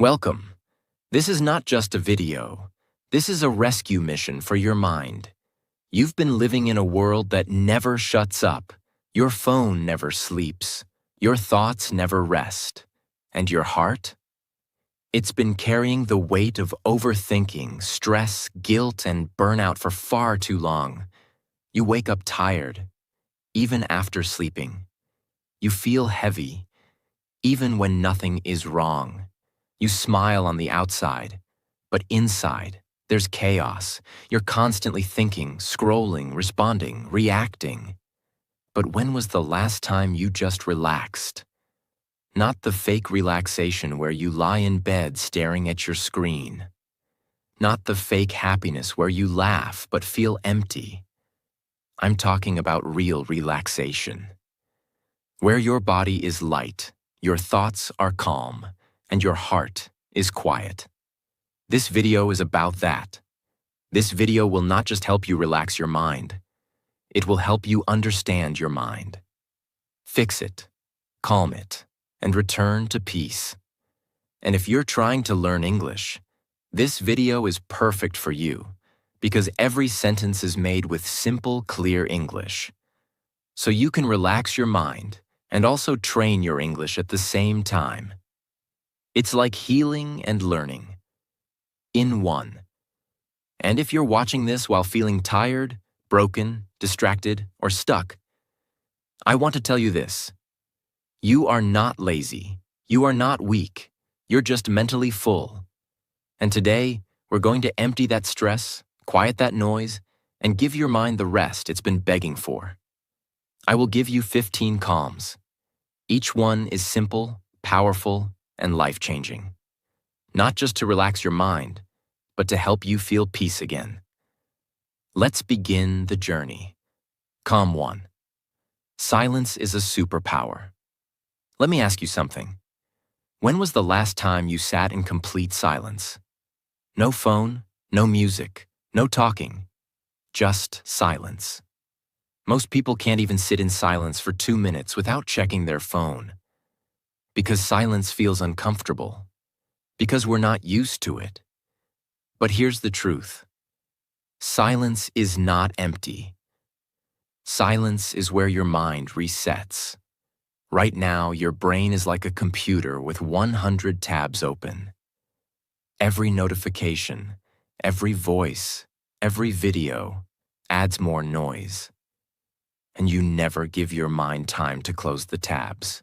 Welcome. This is not just a video. This is a rescue mission for your mind. You've been living in a world that never shuts up. Your phone never sleeps. Your thoughts never rest. And your heart? It's been carrying the weight of overthinking, stress, guilt, and burnout for far too long. You wake up tired, even after sleeping. You feel heavy, even when nothing is wrong. You smile on the outside, but inside, there's chaos. You're constantly thinking, scrolling, responding, reacting. But when was the last time you just relaxed? Not the fake relaxation where you lie in bed staring at your screen. Not the fake happiness where you laugh but feel empty. I'm talking about real relaxation. Where your body is light, your thoughts are calm, and your heart is quiet. This video is about that. This video will not just help you relax your mind. It will help you understand your mind. Fix it, calm it, and return to peace. And if you're trying to learn English, this video is perfect for you because every sentence is made with simple, clear English. So you can relax your mind and also train your English at the same time. It's like healing and learning in one. And if you're watching this while feeling tired, broken, distracted, or stuck, I want to tell you this. You are not lazy. You are not weak. You're just mentally full. And today, we're going to empty that stress, quiet that noise, and give your mind the rest it's been begging for. I will give you 15 calms. Each one is simple, powerful, and life-changing. Not just to relax your mind, but to help you feel peace again. Let's begin the journey. Calm 1. Silence is a superpower. Let me ask you something. When was the last time you sat in complete silence? No phone, no music, no talking, just silence. Most people can't even sit in silence for 2 minutes without checking their phone. Because silence feels uncomfortable. Because we're not used to it. But here's the truth. Silence is not empty. Silence is where your mind resets. Right now, your brain is like a computer with 100 tabs open. Every notification, every voice, every video adds more noise. And you never give your mind time to close the tabs.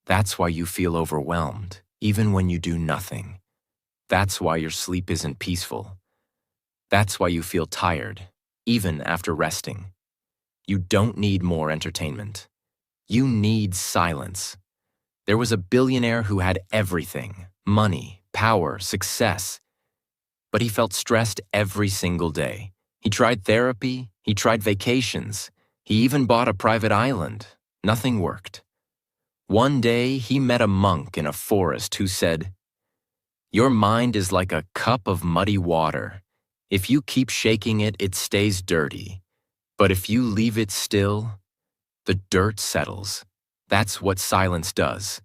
That's why you feel overwhelmed, even when you do nothing. That's why your sleep isn't peaceful. That's why you feel tired, even after resting. You don't need more entertainment. You need silence. There was a billionaire who had everything, money, power, success, but he felt stressed every single day. He tried therapy, he tried vacations, he even bought a private island. Nothing worked. One day, he met a monk in a forest who said, "Your mind is like a cup of muddy water. If you keep shaking it, it stays dirty. But if you leave it still, the dirt settles." That's what silence does.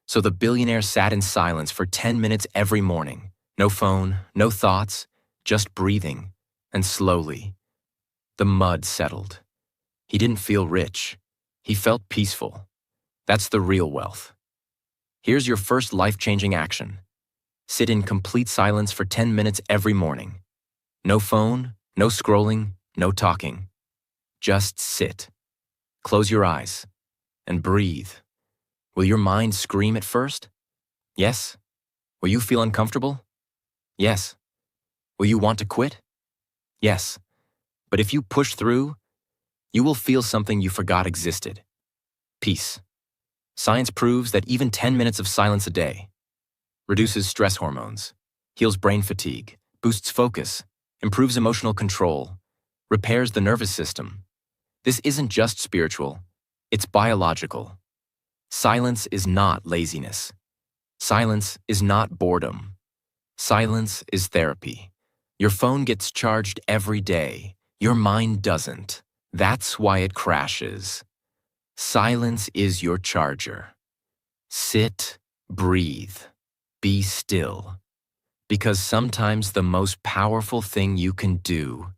So the billionaire sat in silence for 10 minutes every morning. No phone, no thoughts, just breathing. And slowly, the mud settled. He didn't feel rich. He felt peaceful. That's the real wealth. Here's your first life-changing action. Sit in complete silence for 10 minutes every morning. No phone, no scrolling, no talking. Just sit. Close your eyes and breathe. Will your mind scream at first? Yes. Will you feel uncomfortable? Yes. Will you want to quit? Yes. But if you push through, you will feel something you forgot existed. Peace. Science proves that even 10 minutes of silence a day reduces stress hormones, heals brain fatigue, boosts focus, improves emotional control, repairs the nervous system. This isn't just spiritual, it's biological. Silence is not laziness. Silence is not boredom. Silence is therapy. Your phone gets charged every day. Your mind doesn't. That's why it crashes. Silence is your charger. Sit, breathe. Be still, because sometimes the most powerful thing you can do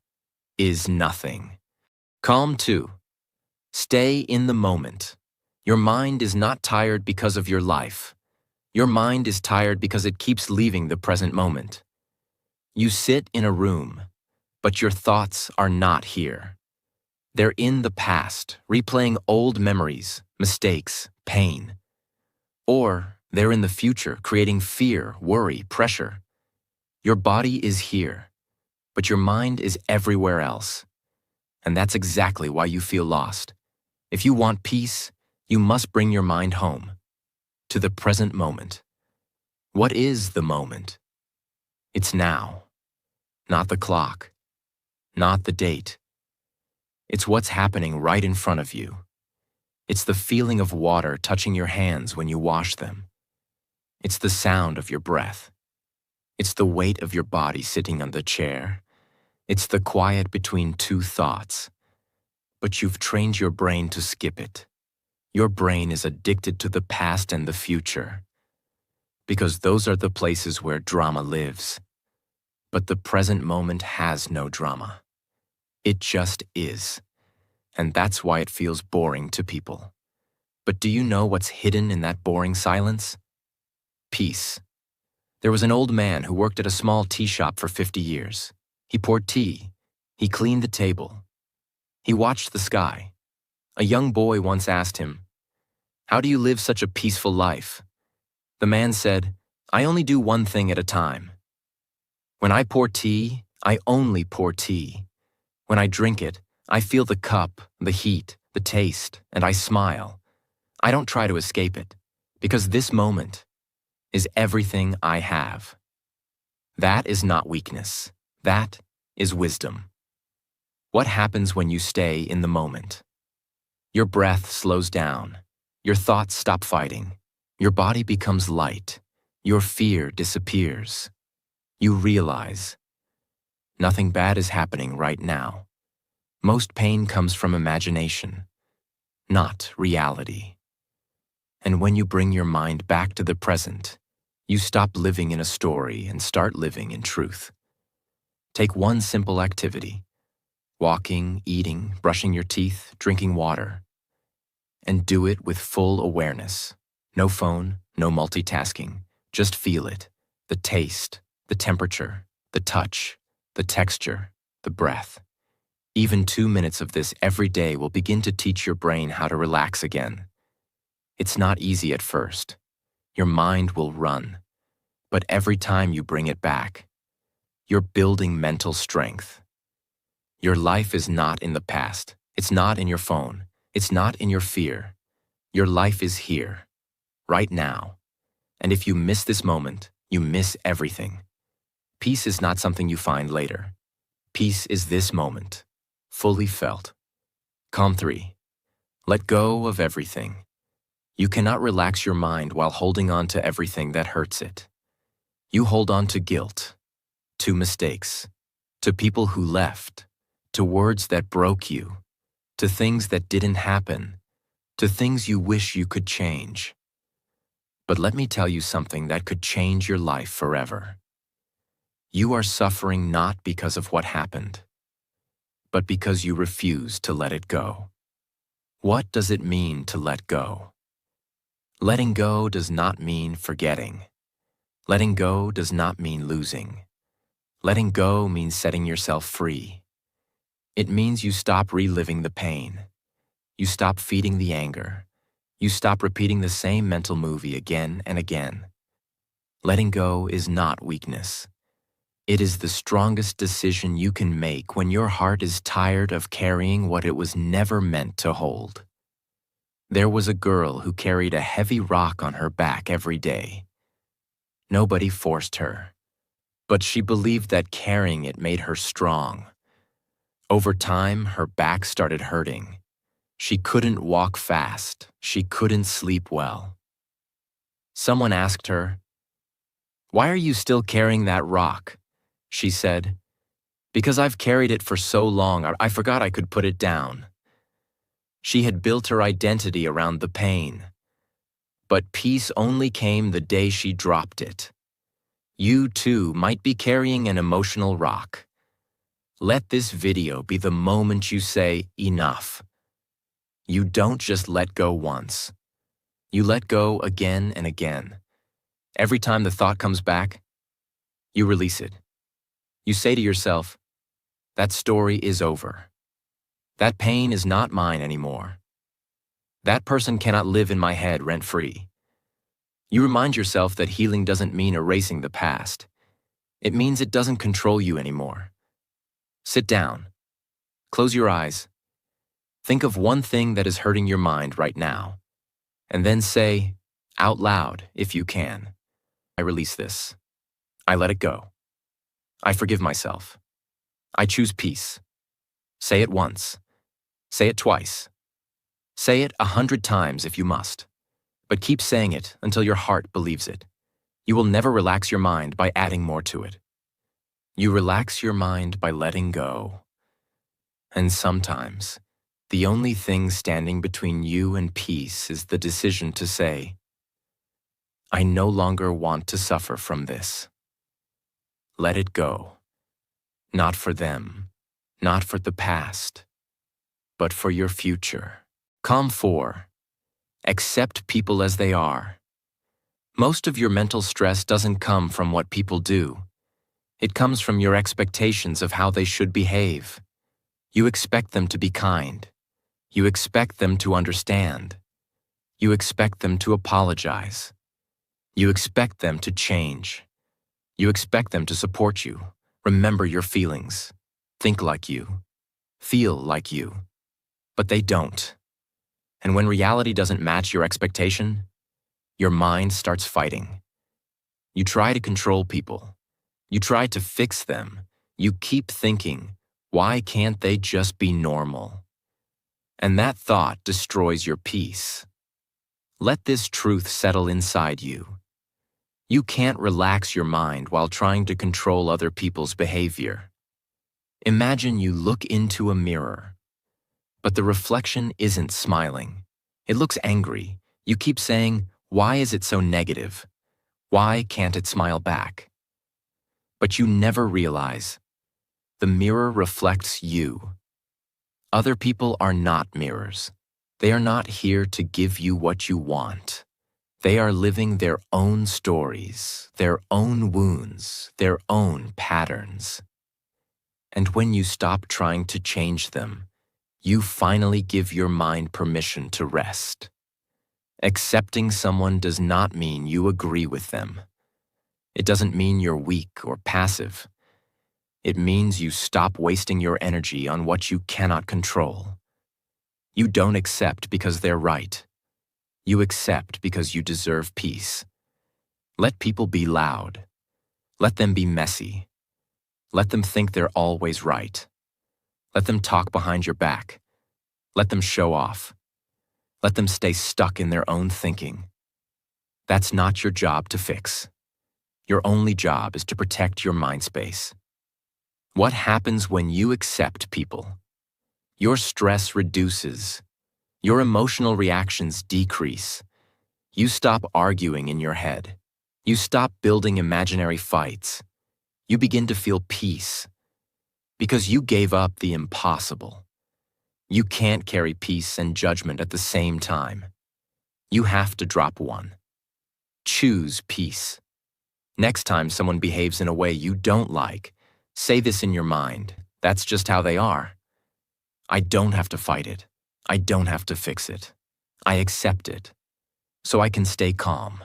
is nothing. Calm 2. Stay in the moment. Your mind is not tired because of your life. Your mind is tired because it keeps leaving the present moment. You sit in a room, but your thoughts are not here. They're in the past, replaying old memories, mistakes, pain. Or they're in the future, creating fear, worry, pressure. Your body is here, but your mind is everywhere else. And that's exactly why you feel lost. If you want peace, you must bring your mind home, to the present moment. What is the moment? It's now, not the clock, not the date. It's what's happening right in front of you. It's the feeling of water touching your hands when you wash them. It's the sound of your breath. It's the weight of your body sitting on the chair. It's the quiet between two thoughts. But you've trained your brain to skip it. Your brain is addicted to the past and the future, because those are the places where drama lives. But the present moment has no drama. It just is. And that's why it feels boring to people. But do you know what's hidden in that boring silence? Peace. There was an old man who worked at a small tea shop for 50 years. He poured tea. He cleaned the table. He watched the sky. A young boy once asked him, "How do you live such a peaceful life?" The man said, "I only do one thing at a time. When I pour tea, I only pour tea. When I drink it, I feel the cup, the heat, the taste, and I smile. I don't try to escape it, because this moment is everything I have." That is not weakness. That is wisdom. What happens when you stay in the moment? Your breath slows down. Your thoughts stop fighting. Your body becomes light. Your fear disappears. You realize nothing bad is happening right now. Most pain comes from imagination, not reality. And when you bring your mind back to the present, you stop living in a story and start living in truth. Take one simple activity: walking, eating, brushing your teeth, drinking water. And do it with full awareness. No phone, no multitasking. Just feel it. The taste, the temperature, the touch, the texture, the breath. Even 2 minutes of this every day will begin to teach your brain how to relax again. It's not easy at first. Your mind will run. But every time you bring it back, you're building mental strength. Your life is not in the past. It's not in your phone. It's not in your fear. Your life is here, right now. And if you miss this moment, you miss everything. Peace is not something you find later. Peace is this moment, fully felt. Calm 3. Let go of everything. You cannot relax your mind while holding on to everything that hurts it. You hold on to guilt, to mistakes, to people who left, to words that broke you, to things that didn't happen, to things you wish you could change. But let me tell you something that could change your life forever. You are suffering not because of what happened, but because you refuse to let it go. What does it mean to let go? Letting go does not mean forgetting. Letting go does not mean losing. Letting go means setting yourself free. It means you stop reliving the pain. You stop feeding the anger. You stop repeating the same mental movie again and again. Letting go is not weakness. It is the strongest decision you can make when your heart is tired of carrying what it was never meant to hold. There was a girl who carried a heavy rock on her back every day. Nobody forced her, but she believed that carrying it made her strong. Over time, her back started hurting. She couldn't walk fast. She couldn't sleep well. Someone asked her, "Why are you still carrying that rock?" She said, "Because I've carried it for so long, I forgot I could put it down." She had built her identity around the pain. But peace only came the day she dropped it. You too might be carrying an emotional rock. Let this video be the moment you say, enough. You don't just let go once. You let go again and again. Every time the thought comes back, you release it. You say to yourself, that story is over. That pain is not mine anymore. That person cannot live in my head rent-free. You remind yourself that healing doesn't mean erasing the past. It means it doesn't control you anymore. Sit down. Close your eyes. Think of one thing that is hurting your mind right now. And then say, out loud, if you can, I release this. I let it go. I forgive myself. I choose peace. Say it once. Say it twice. Say it 100 times if you must. But keep saying it until your heart believes it. You will never relax your mind by adding more to it. You relax your mind by letting go. And sometimes, the only thing standing between you and peace is the decision to say, I no longer want to suffer from this. Let it go. Not for them, not for the past, but for your future. Calm 4. Accept people as they are. Most of your mental stress doesn't come from what people do. It comes from your expectations of how they should behave. You expect them to be kind. You expect them to understand. You expect them to apologize. You expect them to change. You expect them to support you, remember your feelings, think like you, feel like you. But they don't. And when reality doesn't match your expectation, your mind starts fighting. You try to control people. You try to fix them. You keep thinking, why can't they just be normal? And that thought destroys your peace. Let this truth settle inside you. You can't relax your mind while trying to control other people's behavior. Imagine you look into a mirror, but the reflection isn't smiling. It looks angry. You keep saying, why is it so negative? Why can't it smile back? But you never realize the mirror reflects you. Other people are not mirrors. They are not here to give you what you want. They are living their own stories, their own wounds, their own patterns. And when you stop trying to change them, you finally give your mind permission to rest. Accepting someone does not mean you agree with them. It doesn't mean you're weak or passive. It means you stop wasting your energy on what you cannot control. You don't accept because they're right. You accept because you deserve peace. Let people be loud. Let them be messy. Let them think they're always right. Let them talk behind your back. Let them show off. Let them stay stuck in their own thinking. That's not your job to fix. Your only job is to protect your mind space. What happens when you accept people? Your stress reduces. Your emotional reactions decrease. You stop arguing in your head. You stop building imaginary fights. You begin to feel peace. Because you gave up the impossible. You can't carry peace and judgment at the same time. You have to drop one. Choose peace. Next time someone behaves in a way you don't like, say this in your mind. That's just how they are. I don't have to fight it. I don't have to fix it. I accept it. So I can stay calm.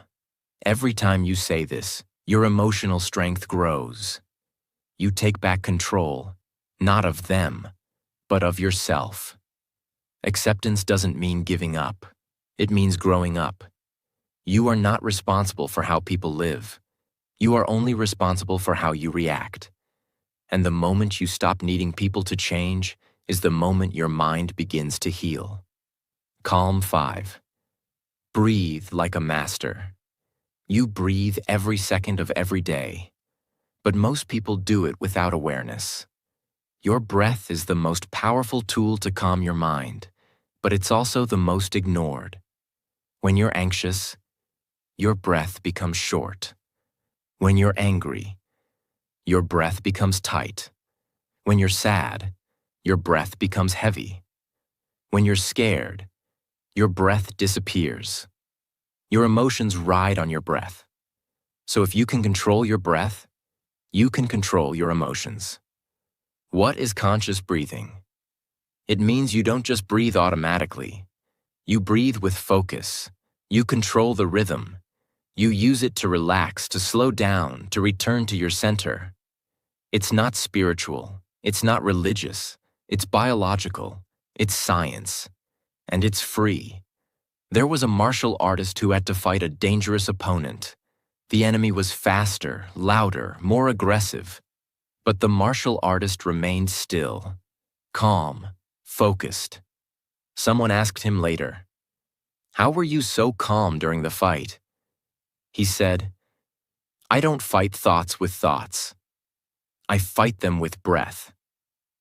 Every time you say this, your emotional strength grows. You take back control, not of them, but of yourself. Acceptance doesn't mean giving up. It means growing up. You are not responsible for how people live. You are only responsible for how you react. And the moment you stop needing people to change is the moment your mind begins to heal. Calm 5. Breathe like a master. You breathe every second of every day. But most people do it without awareness. Your breath is the most powerful tool to calm your mind, but it's also the most ignored. When you're anxious, your breath becomes short. When you're angry, your breath becomes tight. When you're sad, your breath becomes heavy. When you're scared, your breath disappears. Your emotions ride on your breath. So if you can control your breath, you can control your emotions. What is conscious breathing? It means you don't just breathe automatically. You breathe with focus. You control the rhythm. You use it to relax, to slow down, to return to your center. It's not spiritual. It's not religious. It's biological. It's science. And it's free. There was a martial artist who had to fight a dangerous opponent. The enemy was faster, louder, more aggressive. But the martial artist remained still, calm, focused. Someone asked him later, "How were you so calm during the fight?" He said, "I don't fight thoughts with thoughts. I fight them with breath."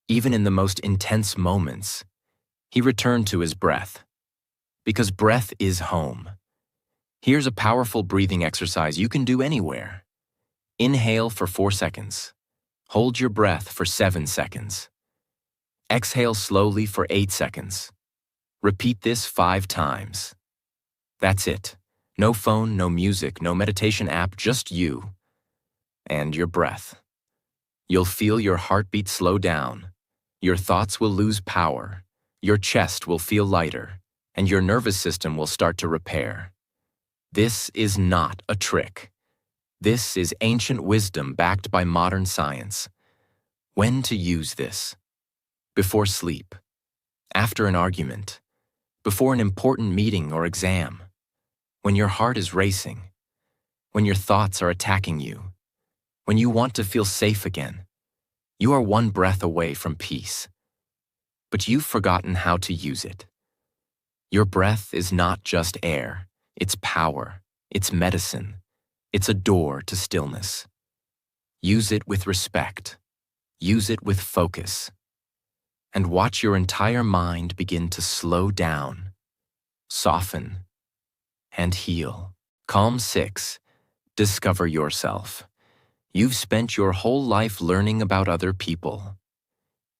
Even in the most intense moments, he returned to his breath. Because breath is home. Here's a powerful breathing exercise you can do anywhere. Inhale for 4 seconds. Hold your breath for 7 seconds. Exhale slowly for 8 seconds. Repeat this 5 times. That's it. No phone, no music, no meditation app, just you and your breath. You'll feel your heartbeat slow down. Your thoughts will lose power. Your chest will feel lighter, and your nervous system will start to repair. This is not a trick. This is ancient wisdom backed by modern science. When to use this? Before sleep, after an argument, before an important meeting or exam, when your heart is racing, when your thoughts are attacking you, when you want to feel safe again. You are one breath away from peace. But you've forgotten how to use it. Your breath is not just air, it's power, it's medicine, it's a door to stillness. Use it with respect. Use it with focus. And watch your entire mind begin to slow down, soften, and heal. Calm 6. Discover yourself. You've spent your whole life learning about other people.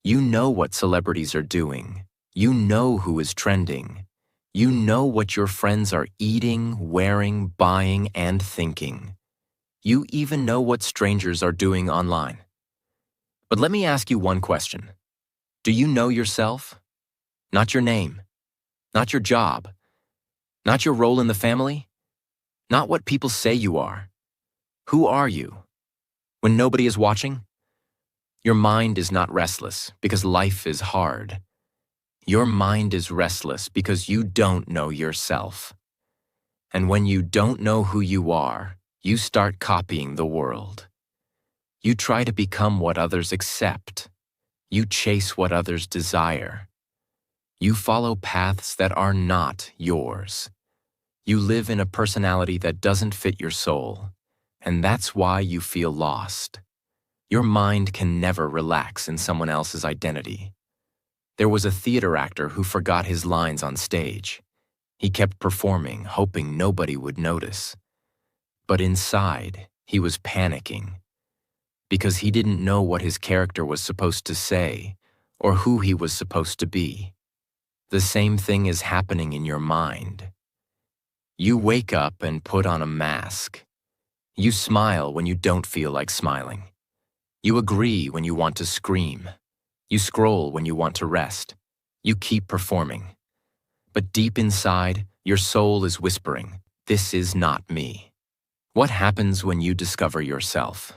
You know what celebrities are doing. You know who is trending. You know what your friends are eating, wearing, buying, and thinking. You even know what strangers are doing online. But let me ask you one question. Do you know yourself? Not your name. Not your job. Not your role in the family. Not what people say you are. Who are you? When nobody is watching? Your mind is not restless because life is hard. Your mind is restless because you don't know yourself. And when you don't know who you are, you start copying the world. You try to become what others accept. You chase what others desire. You follow paths that are not yours. You live in a personality that doesn't fit your soul, and that's why you feel lost. Your mind can never relax in someone else's identity. There was a theater actor who forgot his lines on stage. He kept performing, hoping nobody would notice. But inside, he was panicking because he didn't know what his character was supposed to say or who he was supposed to be. The same thing is happening in your mind. You wake up and put on a mask. You smile when you don't feel like smiling. You agree when you want to scream. You scroll when you want to rest. You keep performing. But deep inside, your soul is whispering, "This is not me." What happens when you discover yourself?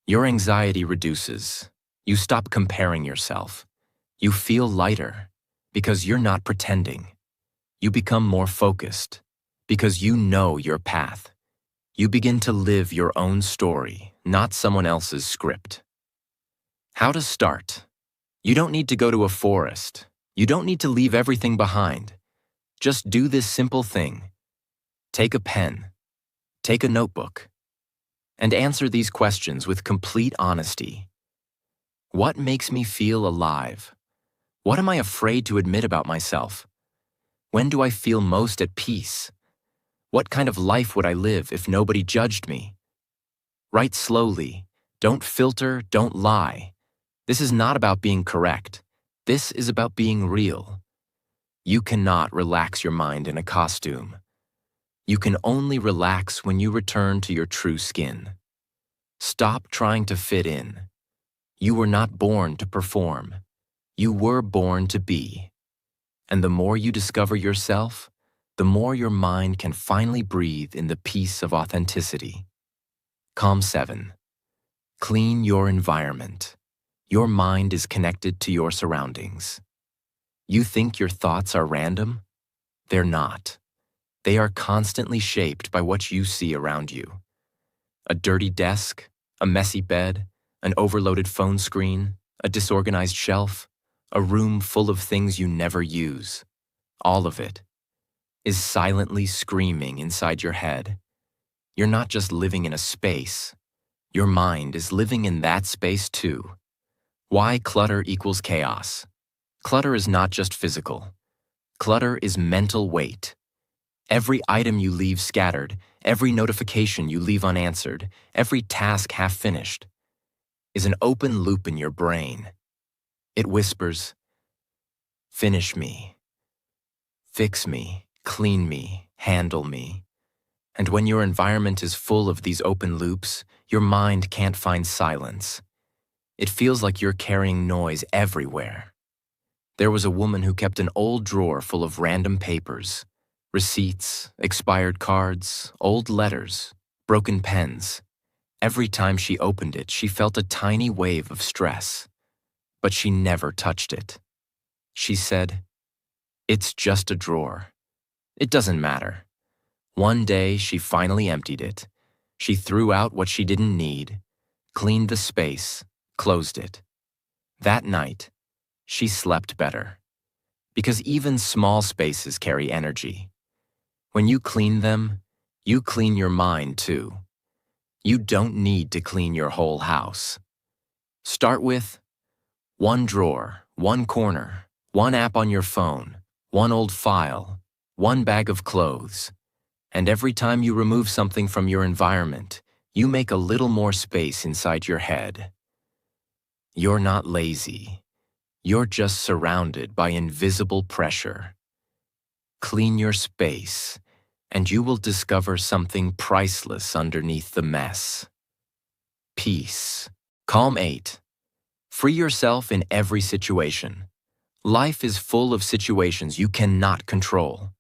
Your anxiety reduces. You stop comparing yourself. You feel lighter because you're not pretending. You become more focused because you know your path. You begin to live your own story, not someone else's script. How to start? You don't need to go to a forest. You don't need to leave everything behind. Just do this simple thing. Take a pen. Take a notebook. And answer these questions with complete honesty. What makes me feel alive? What am I afraid to admit about myself? When do I feel most at peace? What kind of life would I live if nobody judged me? Write slowly. Don't filter, don't lie. This is not about being correct. This is about being real. You cannot relax your mind in a costume. You can only relax when you return to your true skin. Stop trying to fit in. You were not born to perform. You were born to be. And the more you discover yourself, the more your mind can finally breathe in the peace of authenticity. Calm 7. Clean your environment. Your mind is connected to your surroundings. You think your thoughts are random? They're not. They are constantly shaped by what you see around you. A dirty desk, a messy bed, an overloaded phone screen, a disorganized shelf, a room full of things you never use. All of it is silently screaming inside your head. You're not just living in a space. Your mind is living in that space too. Why clutter equals chaos? Clutter is not just physical. Clutter is mental weight. Every item you leave scattered, every notification you leave unanswered, every task half finished, is an open loop in your brain. It whispers, "Finish me, fix me, clean me, handle me." And when your environment is full of these open loops, your mind can't find silence. It feels like you're carrying noise everywhere. There was a woman who kept an old drawer full of random papers, receipts, expired cards, old letters, broken pens. Every time she opened it, she felt a tiny wave of stress, but she never touched it. She said, "It's just a drawer. It doesn't matter." One day, she finally emptied it. She threw out what she didn't need, cleaned the space, closed it. That night, she slept better. Because even small spaces carry energy. When you clean them, you clean your mind too. You don't need to clean your whole house. Start with one drawer, one corner, one app on your phone, one old file, one bag of clothes. And every time you remove something from your environment, you make a little more space inside your head. You're not lazy. You're just surrounded by invisible pressure. Clean your space, and you will discover something priceless underneath the mess. Peace. Calm 8. Free yourself in every situation. Life is full of situations you cannot control.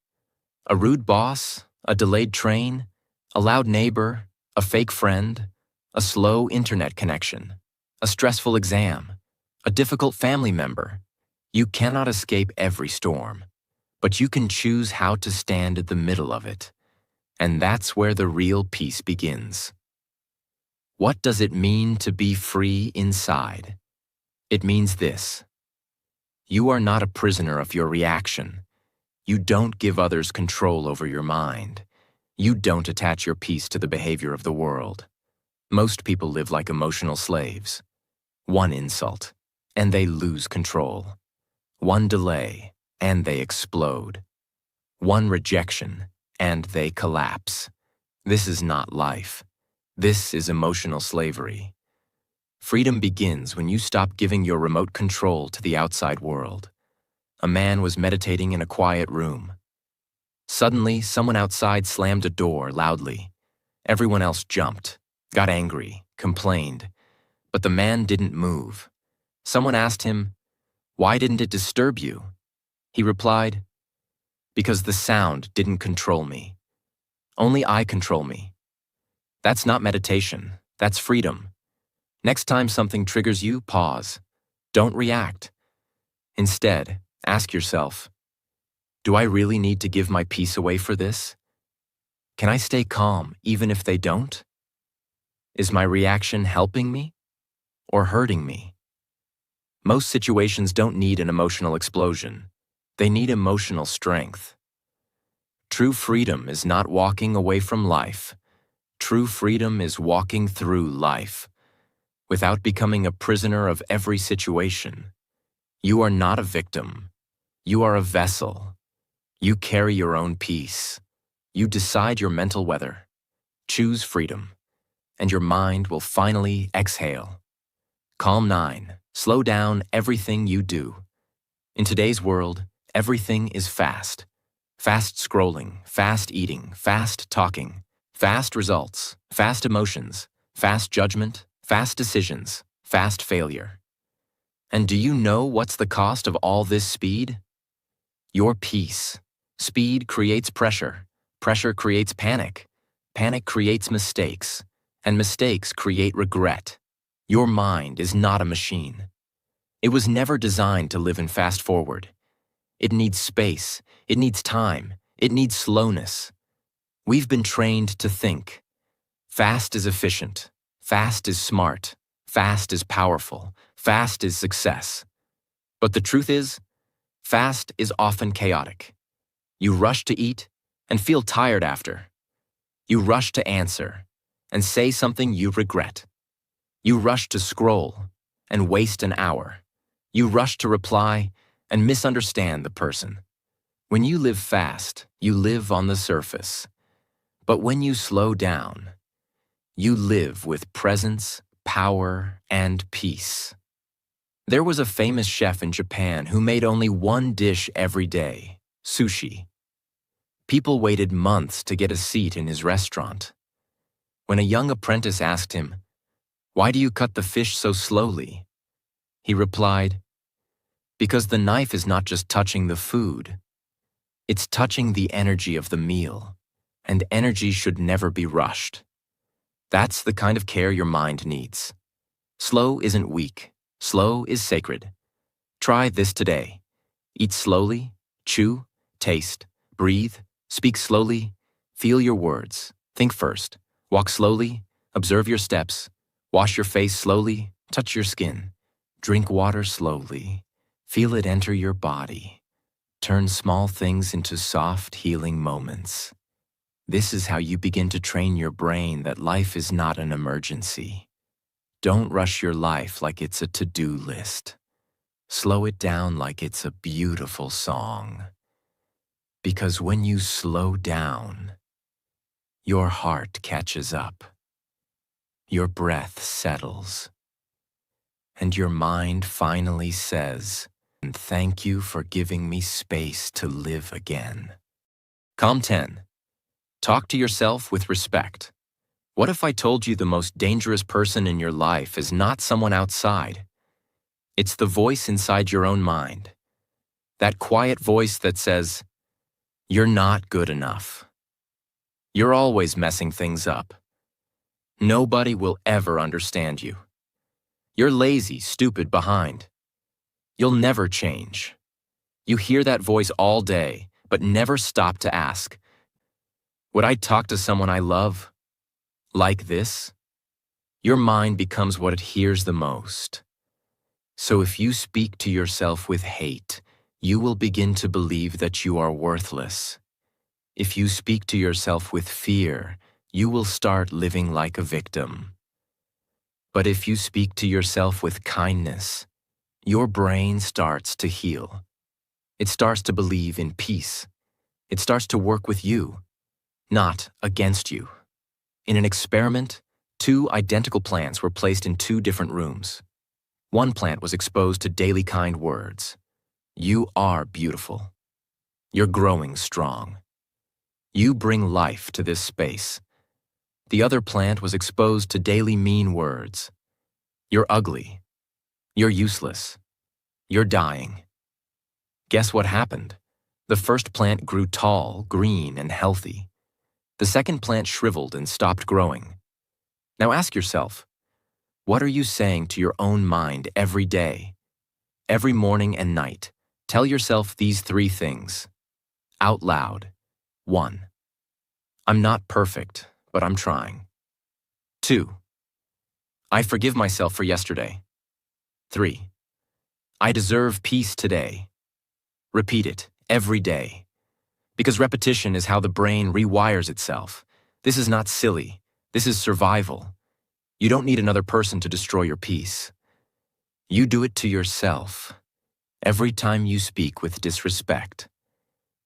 A rude boss, a delayed train, a loud neighbor, a fake friend, a slow internet connection, a stressful exam, a difficult family member. You cannot escape every storm, but you can choose how to stand at the middle of it. And that's where the real peace begins. What does it mean to be free inside? It means this. You are not a prisoner of your reaction. You don't give others control over your mind. You don't attach your peace to the behavior of the world. Most people live like emotional slaves. One insult, and they lose control. One delay, and they explode. One rejection, and they collapse. This is not life. This is emotional slavery. Freedom begins when you stop giving your remote control to the outside world. A man was meditating in a quiet room. Suddenly, someone outside slammed a door loudly. Everyone else jumped, got angry, complained, but the man didn't move. Someone asked him, "Why didn't it disturb you?" He replied, "Because the sound didn't control me. Only I control me." That's not meditation, that's freedom. Next time something triggers you, pause. Don't react. Instead, ask yourself, do I really need to give my peace away for this? Can I stay calm even if they don't? Is my reaction helping me or hurting me? Most situations don't need an emotional explosion. They need emotional strength. True freedom is not walking away from life. True freedom is walking through life without becoming a prisoner of every situation. You are not a victim. You are a vessel. You carry your own peace. You decide your mental weather. Choose freedom, and your mind will finally exhale. Calm 9. Slow down everything you do. In today's world, everything is fast. Fast scrolling, fast eating, fast talking, fast results, fast emotions, fast judgment, fast decisions, fast failure. And do you know what's the cost of all this speed? Your peace. Speed creates pressure. Pressure creates panic. Panic creates mistakes. And mistakes create regret. Your mind is not a machine. It was never designed to live in fast forward. It needs space. It needs time. It needs slowness. We've been trained to think. Fast is efficient. Fast is smart. Fast is powerful. Fast is success. But the truth is, fast is often chaotic. You rush to eat and feel tired after. You rush to answer and say something you regret. You rush to scroll and waste an hour. You rush to reply and misunderstand the person. When you live fast, you live on the surface. But when you slow down, you live with presence, power, and peace. There was a famous chef in Japan who made only one dish every day, sushi. People waited months to get a seat in his restaurant. When a young apprentice asked him, "Why do you cut the fish so slowly?" he replied, "Because the knife is not just touching the food. It's touching the energy of the meal, and energy should never be rushed." That's the kind of care your mind needs. Slow isn't weak. Slow is sacred. Try this today. Eat slowly, chew, taste, breathe, speak slowly, feel your words, think first, walk slowly, observe your steps, wash your face slowly, touch your skin, drink water slowly, feel it enter your body. Turn small things into soft, healing moments. This is how you begin to train your brain that life is not an emergency. Don't rush your life like it's a to-do list. Slow it down like it's a beautiful song. Because when you slow down, your heart catches up, your breath settles, and your mind finally says, "Thank you for giving me space to live again." Calm 10. Talk to yourself with respect. What if I told you the most dangerous person in your life is not someone outside? It's the voice inside your own mind. That quiet voice that says, "You're not good enough. You're always messing things up. Nobody will ever understand you. You're lazy, stupid, behind. You'll never change." You hear that voice all day, but never stop to ask, "Would I talk to someone I love like this?" Your mind becomes what it hears the most. So if you speak to yourself with hate, you will begin to believe that you are worthless. If you speak to yourself with fear, you will start living like a victim. But if you speak to yourself with kindness, your brain starts to heal. It starts to believe in peace. It starts to work with you, not against you. In an experiment, 2 identical plants were placed in 2 different rooms. One plant was exposed to daily kind words. "You are beautiful. You're growing strong. You bring life to this space." The other plant was exposed to daily mean words. "You're ugly. You're useless. You're dying." Guess what happened? The first plant grew tall, green, and healthy. The second plant shriveled and stopped growing. Now ask yourself, what are you saying to your own mind every day? Every morning and night, tell yourself these 3 things. Out loud. 1. I'm not perfect, but I'm trying. 2. I forgive myself for yesterday. 3. I deserve peace today. Repeat it every day. Because repetition is how the brain rewires itself. This is not silly. This is survival. You don't need another person to destroy your peace. You do it to yourself every time you speak with disrespect.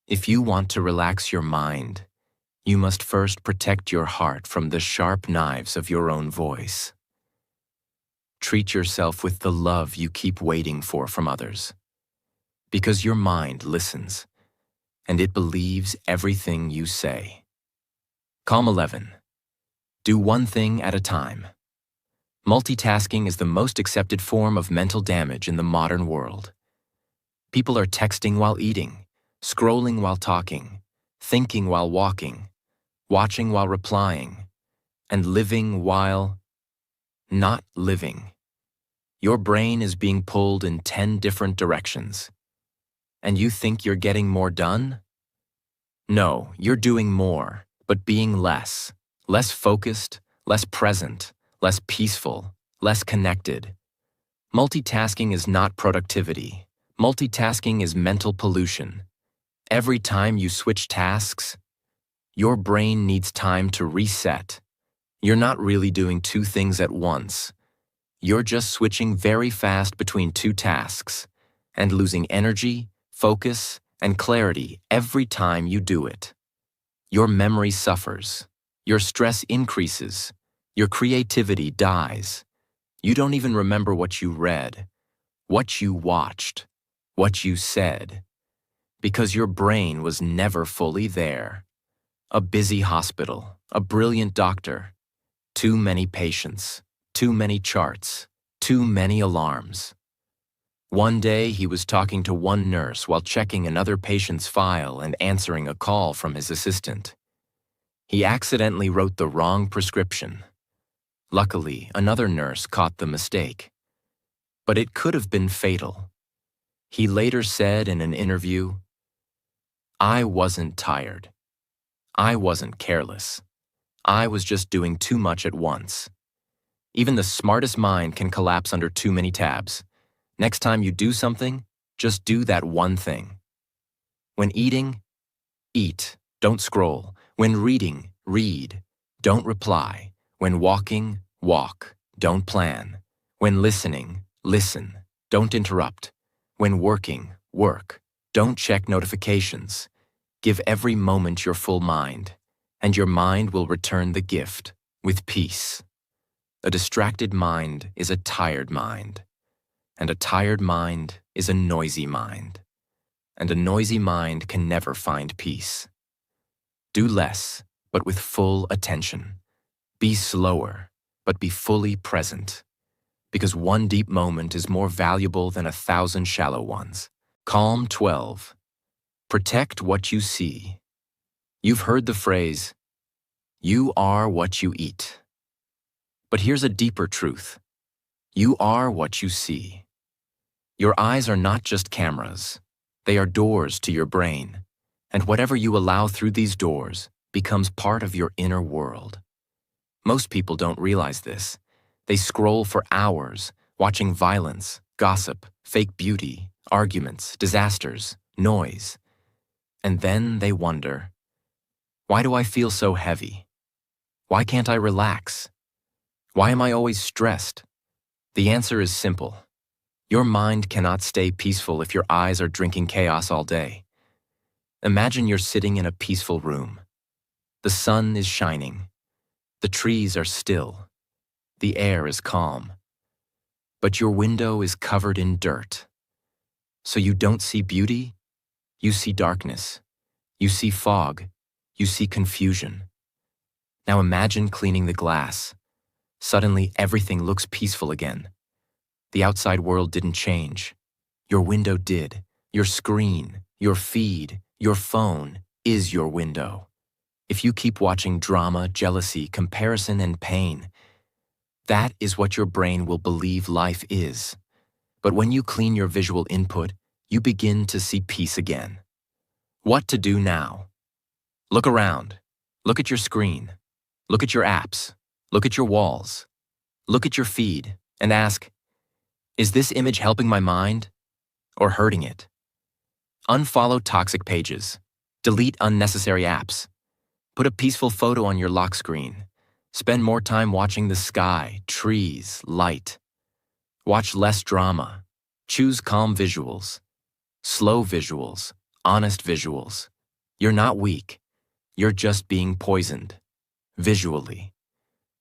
If you want to relax your mind, You must first protect your heart from the sharp knives of your own voice. Treat yourself with the love you keep waiting for from others. Because your mind listens, and it believes everything you say. Calm 11. Do one thing at a time. Multitasking is the most accepted form of mental damage in the modern world. People are texting while eating, scrolling while talking, thinking while walking, watching while replying, and living while not living. Your brain is being pulled in 10 different directions. And you think you're getting more done? No, you're doing more, but being less. Less focused, less present, less peaceful, less connected. Multitasking is not productivity. Multitasking is mental pollution. Every time you switch tasks, your brain needs time to reset. You're not really doing two things at once. You're just switching very fast between two tasks and losing energy, focus, and clarity every time you do it. Your memory suffers. Your stress increases. Your creativity dies. You don't even remember what you read, what you watched, what you said, because your brain was never fully there. A busy hospital, a brilliant doctor, too many patients, too many charts, too many alarms. One day he was talking to one nurse while checking another patient's file and answering a call from his assistant. He accidentally wrote the wrong prescription. Luckily, another nurse caught the mistake. But it could have been fatal. He later said in an interview, "I wasn't tired. I wasn't careless. I was just doing too much at once." Even the smartest mind can collapse under too many tabs. Next time you do something, just do that one thing. When eating, eat, don't scroll. When reading, read, don't reply. When walking, walk, don't plan. When listening, listen, don't interrupt. When working, work, don't check notifications. Give every moment your full mind, and your mind will return the gift with peace. A distracted mind is a tired mind, and a tired mind is a noisy mind, and a noisy mind can never find peace. Do less, but with full attention. Be slower, but be fully present, because one deep moment is more valuable than 1,000 shallow ones. Calm 12. Protect what you see. You've heard the phrase, "You are what you eat." But here's a deeper truth. You are what you see. Your eyes are not just cameras. They are doors to your brain, and whatever you allow through these doors becomes part of your inner world. Most people don't realize this. They scroll for hours, watching violence, gossip, fake beauty, arguments, disasters, noise. And then they wonder, why do I feel so heavy? Why can't I relax? Why am I always stressed? The answer is simple. Your mind cannot stay peaceful if your eyes are drinking chaos all day. Imagine you're sitting in a peaceful room. The sun is shining. The trees are still. The air is calm. But your window is covered in dirt. So you don't see beauty, you see darkness. You see fog. You see confusion. Now imagine cleaning the glass. Suddenly everything looks peaceful again. The outside world didn't change. Your window did. Your screen, your feed, your phone is your window. If you keep watching drama, jealousy, comparison, and pain, that is what your brain will believe life is. But when you clean your visual input, you begin to see peace again. What to do now? Look around. Look at your screen. Look at your apps. Look at your walls. Look at your feed and ask, is this image helping my mind or hurting it? Unfollow toxic pages. Delete unnecessary apps. Put a peaceful photo on your lock screen. Spend more time watching the sky, trees, light. Watch less drama. Choose calm visuals. Slow visuals. Honest visuals. You're not weak. You're just being poisoned, visually.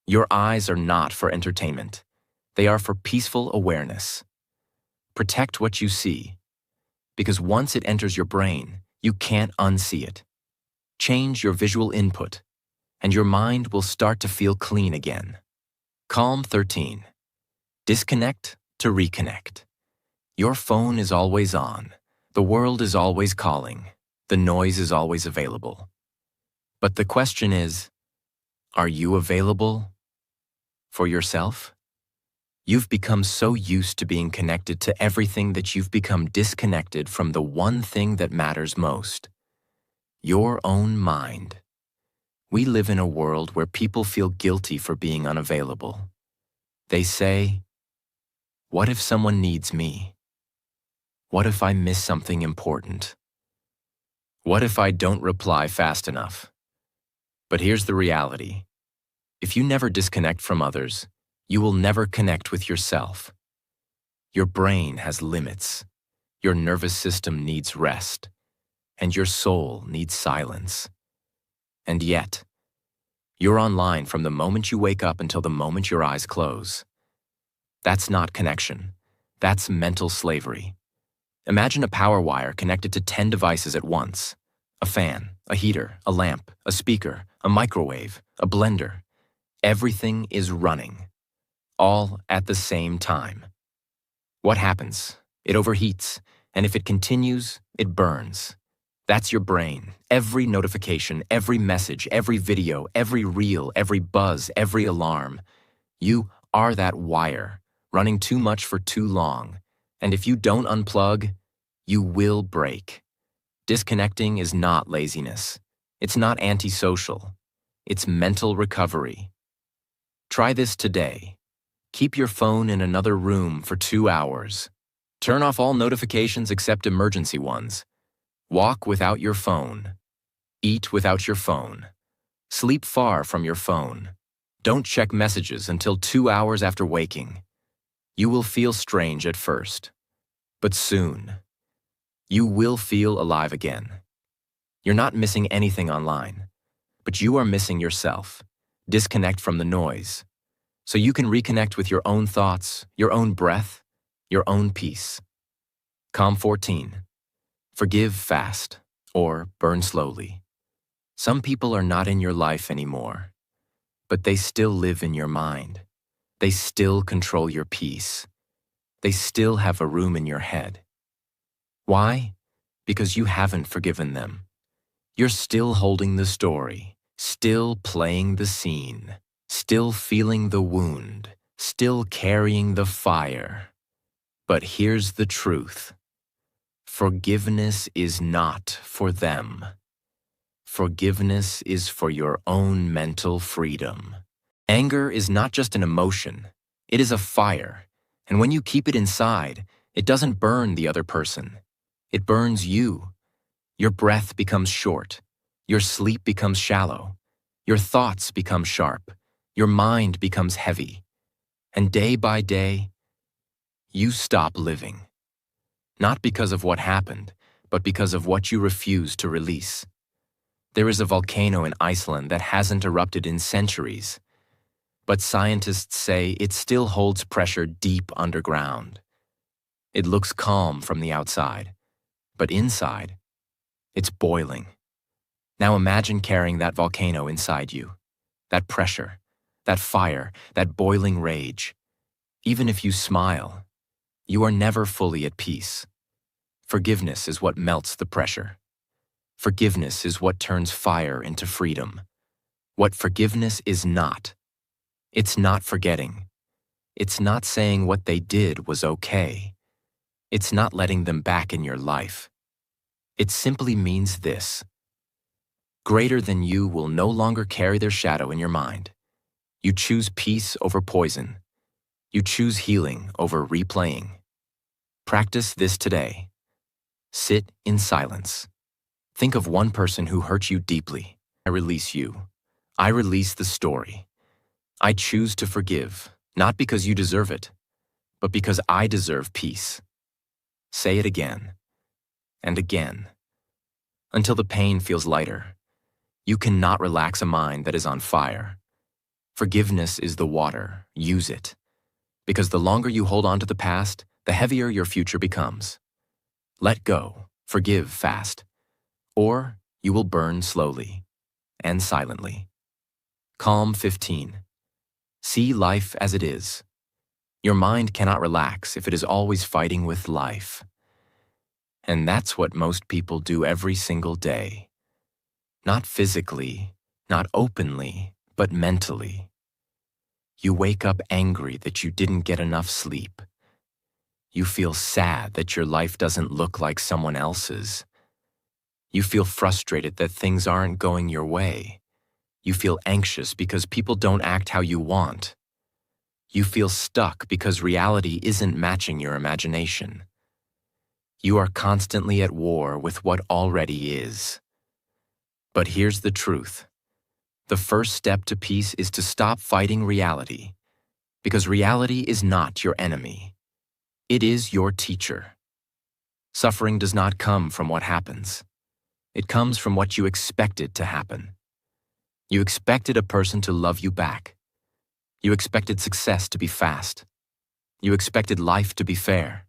Your eyes are not for entertainment. They are for peaceful awareness. Protect what you see, because once it enters your brain, you can't unsee it. Change your visual input, and your mind will start to feel clean again. Calm 13. Disconnect to reconnect. Your phone is always on. The world is always calling. The noise is always available. But the question is, are you available for yourself? You've become so used to being connected to everything that you've become disconnected from the one thing that matters most: your own mind. We live in a world where people feel guilty for being unavailable. They say, "What if someone needs me? What if I miss something important? What if I don't reply fast enough?" But here's the reality. If you never disconnect from others, you will never connect with yourself. Your brain has limits. Your nervous system needs rest. And your soul needs silence. And yet, you're online from the moment you wake up until the moment your eyes close. That's not connection. That's mental slavery. Imagine a power wire connected to 10 devices at once. A fan, a heater, a lamp, a speaker, a microwave, a blender. Everything is running, all at the same time. What happens? It overheats, and if it continues, it burns. That's your brain. Every notification, every message, every video, every reel, every buzz, every alarm. You are that wire, running too much for too long. And if you don't unplug, you will break. Disconnecting is not laziness. It's not antisocial. It's mental recovery. Try this today. Keep your phone in another room for 2 hours. Turn off all notifications except emergency ones. Walk without your phone. Eat without your phone. Sleep far from your phone. Don't check messages until 2 hours after waking. You will feel strange at first, but soon, you will feel alive again. You're not missing anything online, but you are missing yourself. Disconnect from the noise, so you can reconnect with your own thoughts, your own breath, your own peace. Calm 14. Forgive fast, or burn slowly. Some people are not in your life anymore, but they still live in your mind. They still control your peace. They still have a room in your head. Why? Because you haven't forgiven them. You're still holding the story, still playing the scene, still feeling the wound, still carrying the fire. But here's the truth. Forgiveness is not for them. Forgiveness is for your own mental freedom. Anger is not just an emotion. It is a fire. And when you keep it inside, it doesn't burn the other person. It burns you. Your breath becomes short. Your sleep becomes shallow. Your thoughts become sharp. Your mind becomes heavy. And day by day, you stop living. Not because of what happened, but because of what you refuse to release. There is a volcano in Iceland that hasn't erupted in centuries, but scientists say it still holds pressure deep underground. It looks calm from the outside, but inside, it's boiling. Now imagine carrying that volcano inside you, that pressure, that fire, that boiling rage. Even if you smile, you are never fully at peace. Forgiveness is what melts the pressure. Forgiveness is what turns fire into freedom. What forgiveness is not. It's not forgetting. It's not saying what they did was okay. It's not letting them back in your life. It simply means this. Greater than you will no longer carry their shadow in your mind. You choose peace over poison. You choose healing over replaying. Practice this today. Sit in silence. Think of one person who hurt you deeply. I release you. I release the story. I choose to forgive, not because you deserve it, but because I deserve peace. Say it again and again, until the pain feels lighter. You cannot relax a mind that is on fire. Forgiveness is the water. Use it. Because the longer you hold on to the past, the heavier your future becomes. Let go. Forgive fast. Or you will burn slowly and silently. Calm 15. See life as it is. Your mind cannot relax if it is always fighting with life. And that's what most people do every single day. Not physically, not openly, but mentally. You wake up angry that you didn't get enough sleep. You feel sad that your life doesn't look like someone else's. You feel frustrated that things aren't going your way. You feel anxious because people don't act how you want. You feel stuck because reality isn't matching your imagination. You are constantly at war with what already is. But here's the truth. The first step to peace is to stop fighting reality, because reality is not your enemy. It is your teacher. Suffering does not come from what happens. It comes from what you expected to happen. You expected a person to love you back. You expected success to be fast. You expected life to be fair.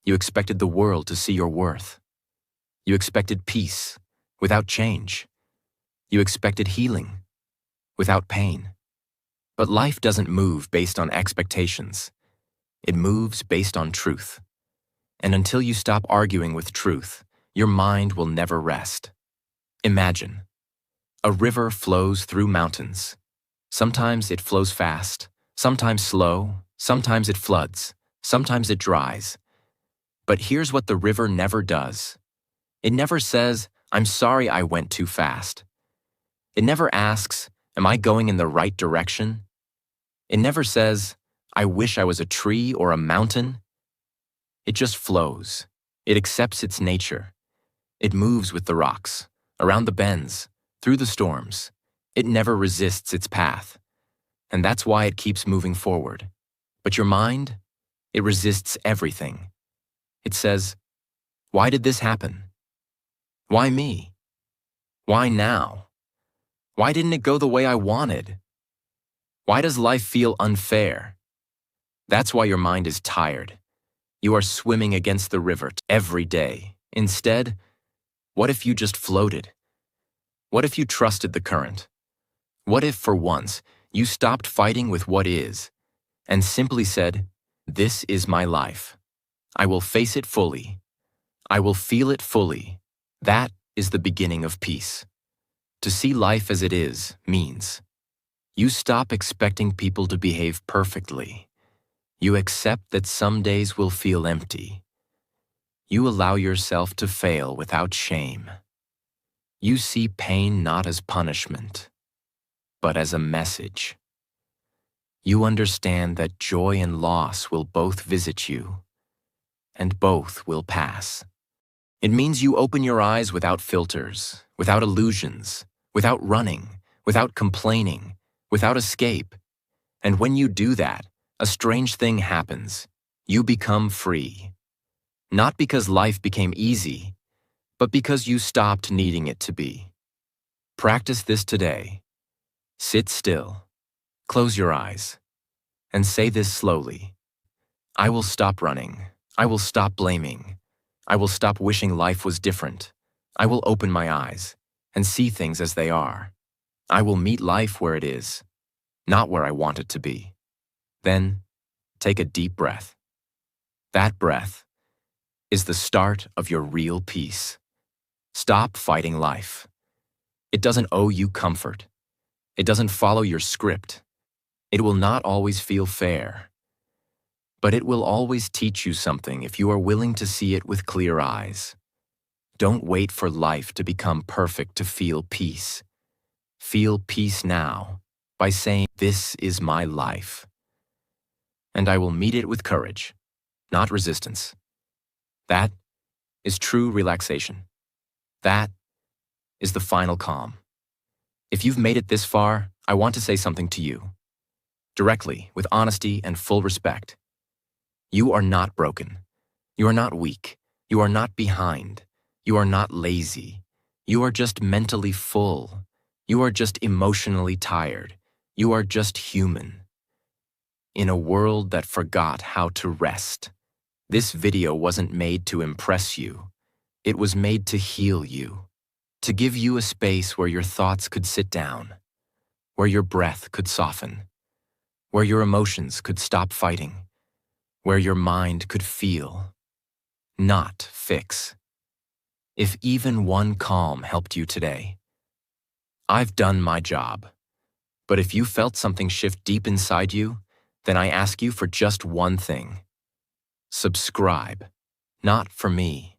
You expected the world to see your worth. You expected peace without change. You expected healing without pain. But life doesn't move based on expectations. It moves based on truth. And until you stop arguing with truth, your mind will never rest. Imagine. A river flows through mountains. Sometimes it flows fast, sometimes slow, sometimes it floods, sometimes it dries. But here's what the river never does. It never says, "I'm sorry I went too fast." It never asks, "Am I going in the right direction?" It never says, "I wish I was a tree or a mountain." It just flows. It accepts its nature. It moves with the rocks, around the bends, through the storms. It never resists its path. And that's why it keeps moving forward. But your mind, it resists everything. It says, "Why did this happen? Why me? Why now? Why didn't it go the way I wanted? Why does life feel unfair?" That's why your mind is tired. You are swimming against the river every day. Instead, what if you just floated? What if you trusted the current? What if, for once, you stopped fighting with what is and simply said, "This is my life. I will face it fully. I will feel it fully." That is the beginning of peace. To see life as it is means you stop expecting people to behave perfectly. You accept that some days will feel empty. You allow yourself to fail without shame. You see pain not as punishment, but as a message. You understand that joy and loss will both visit you, and both will pass. It means you open your eyes without filters, without illusions, without running, without complaining, without escape. And when you do that, a strange thing happens. You become free. Not because life became easy, but because you stopped needing it to be. Practice this today. Sit still, close your eyes, and say this slowly. I will stop running. I will stop blaming. I will stop wishing life was different. I will open my eyes and see things as they are. I will meet life where it is, not where I want it to be. Then, take a deep breath. That breath is the start of your real peace. Stop fighting life. It doesn't owe you comfort. It doesn't follow your script. It will not always feel fair. But it will always teach you something if you are willing to see it with clear eyes. Don't wait for life to become perfect to feel peace. Feel peace now by saying, "This is my life. And I will meet it with courage, not resistance." That is true relaxation. That is the final calm. If you've made it this far, I want to say something to you. Directly, with honesty and full respect. You are not broken. You are not weak. You are not behind. You are not lazy. You are just mentally full. You are just emotionally tired. You are just human. In a world that forgot how to rest. This video wasn't made to impress you. It was made to heal you. To give you a space where your thoughts could sit down, where your breath could soften, where your emotions could stop fighting, where your mind could feel, not fix. If even one calm helped you today, I've done my job. But if you felt something shift deep inside you, then I ask you for just one thing. Subscribe, not for me,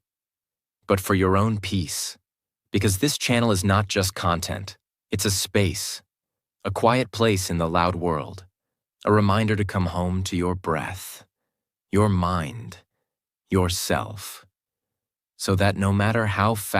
but for your own peace. Because this channel is not just content, it's a space, a quiet place in the loud world, a reminder to come home to your breath, your mind, yourself, so that no matter how fast